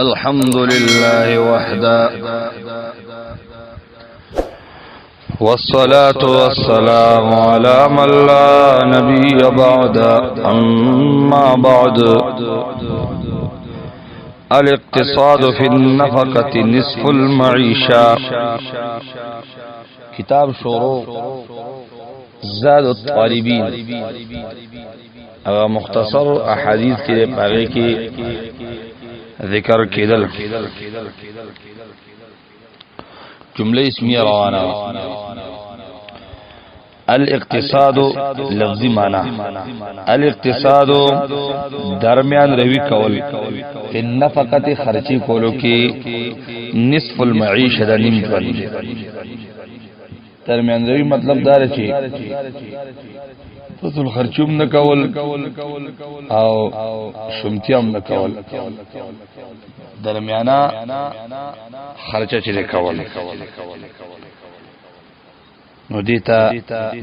الحمد لله وحده والصلاة والسلام على من لا نبي بعد أما بعد الاقتصاد في النفقة نصف المعيشة کتاب شروع زاد الطالبین اغا مختصر احادیث کے پاگے کی ذکر کیدل جملہ اسمیہ روانا الاقتصاد لفظی معنی الاقتصاد درمیان روی کول فی النفقت خرچی کولو کی نصف المعیشہ دا نیم کول درمیان روی مطلب دار چی فضل خرچوم نکول او شمتیم نکول درمیانا خرچه چی نکول نو دیتا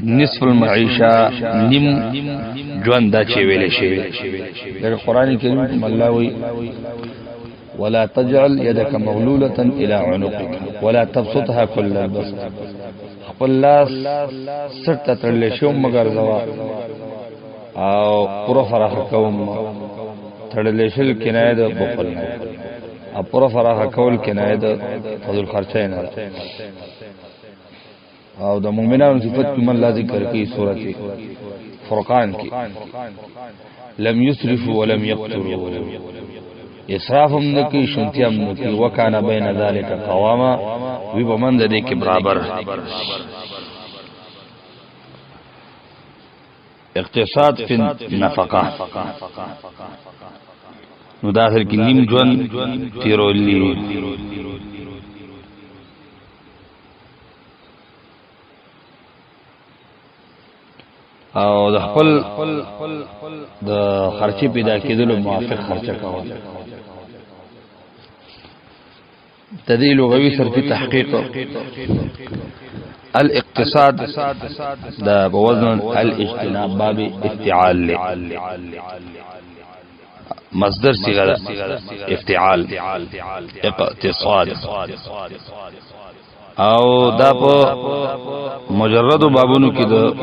نصف المعیشہ نیم جوان دا چی ویلے شوی لیکن قرآن کریم کم اللہ وی ولا تجعل يدك مغلولة إلى عنقك ولا تبسطها كل البسط خپل لاس سټ تړلې شوم مگر زوا او پورا فراخ کوم تړلې شل کنایه د بخل نه او پورا فراخ کول کنایه د فضل خرچه نه او د مؤمنانو صفات کوم الله ذکر کوي سورته فرقان کې لم يسرفوا ولم يقتروا اسرافم نکی شنتیم نکی وکانا بین ذالک قواما وی بمند دے کے برابر اقتصاد فی نفقہ نو داخل کی نیم جون تیرولی او د خپل د خرچي پیدا کېدلو موافق خرچه کول تدلیل لغوي صرفي تحقیق الاقتصاد دا بوزن الاجتناب باب افتعال مصدر صيغه افتعال اقتصاد او دا په مجرد بابونو کې د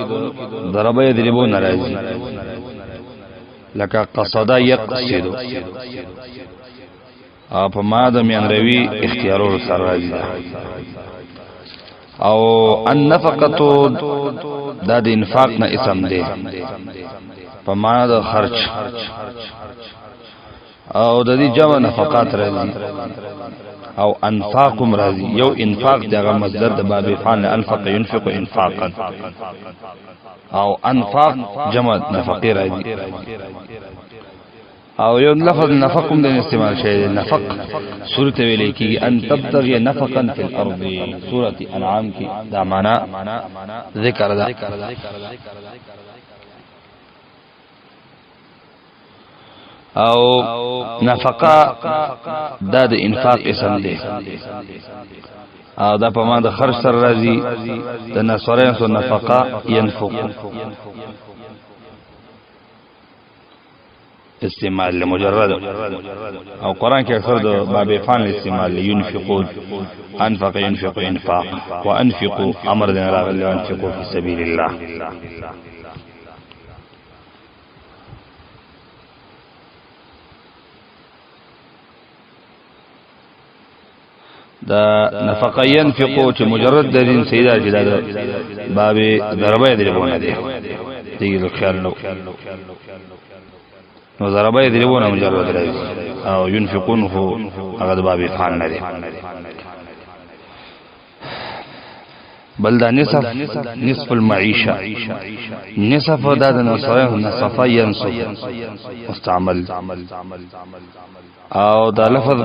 ضربه یضربو ناراضي لکه قصد یقصد او په ماده میانروي اختیارو سره راځي او النفقه دا د انفاق نه اسم دی په ماده خرچ او د دې جمع نفقات راځي او انفاقم راضی یو انفاق دغه مصدر د باب فعل انفق ينفق انفاقا او انفاق جمع نفقه راضی او یو لفظ نفقم د استعمال شی نفق سورۃ ویلې کی ان تبتغي نفقا فی الارض سورۃ انعام کی دا معنا ذکر دا او نفقه دا د انفاق اسم دی او دا په معنی د خرج سره راځي د نصرین سو نفقه ينفق استعمال مجرد او قران کې اکثر د باب فعل استعمال ينفقون انفق ينفق انفاق وانفقوا امر دین راغلی وانفقوا فی سبیل الله دا نفقه ينفقو چې مجرد د دین سیدا جدا باب ضربه یضربونه دی دیګ خیال نو ضربه یضربونه مجرد راځي او ينفقون هو هغه باب فعل نه دی بل دا نصف المعيشه نصف دا د نصره نصف ينصف مستعمل او دا لفظ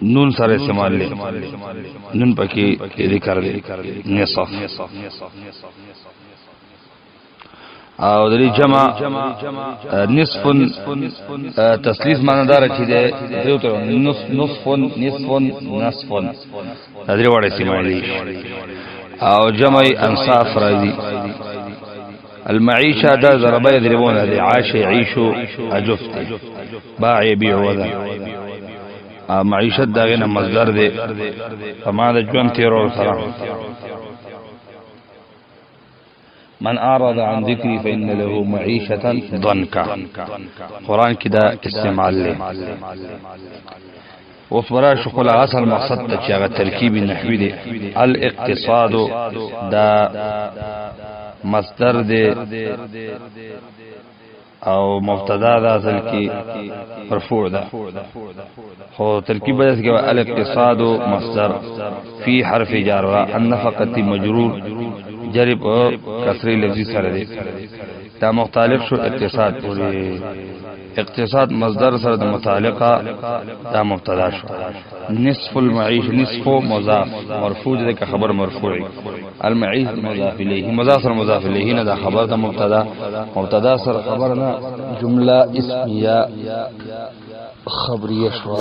نون سره استعمال لے نون پکې ذکر لے نصف او د جمع نصف تسلیث معنی دار چي ده دیوته نصف درې وړه استعمال او جمع انصاف راځي المعيشة دا ضربه يضربون هذه عاش يعيش أجفت باع يبيع وذا معيشة دا غينا مصدر دي فما دا جوان تيرو سلام من أعرض عن ذكري فإن له معيشة ضنكا قرآن كده استعمال له وفرا شغل اصل مقصد ته چې هغه ترکیب نحوی دی الاقتصاد دا مصدر دی او مبتدا دا اصل کی مرفوع ده خو ترکیب بدل کې الاقتصاد مصدر فی حرف جر النفقه مجرور جرب کسری لفظی سره دی دا مختلف شو اقتصاد پوری اقتصاد مصدر سره د متعلقه دا مبتدا شو نصف المعيش نصف مضاف مرفوع ده که خبر مرفوعی المعيش مضاف الیه مضاف سره مضاف الیه نه دا خبر د مبتدا سره خبر نه جمله اسمیه خبریه شو